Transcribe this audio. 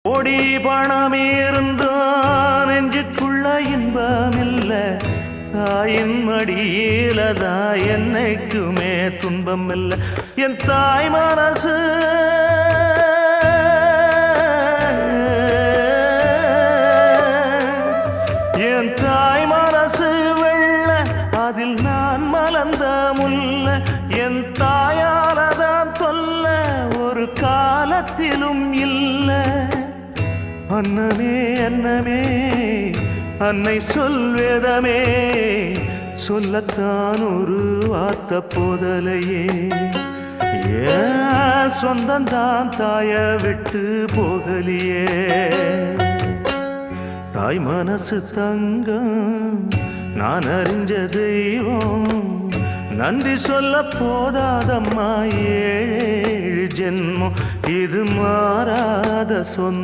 கோடி பணம் இருந்தான் நெஞ்சுக்குள்ள இன்பமில்ல, தாயின் மடியிலதா என்னைக்குமே துன்பம் இல்ல. என் தாய் மனசு என் தாய் மனசு வெள்ள, அதில் நான் மலர்ந்த முல்ல. என் தாயாலதான் தொல்ல ஒரு காலத்திலும் இல்ல. அன்னமே அன்னமே அன்னை சொல்வேதமே, சொல்லத்தான் ஒரு வார்த்தை போதலையே. ஏன் சொந்தந்தான் தாய விட்டு போகலியே. தாய் மனசு தங்கம் நான் அறிஞ்ச தெய்வம், நன்றி சொல்ல போதாதம்மா ஏழு ஜென்மம். இது மாறாத சொந்தம்.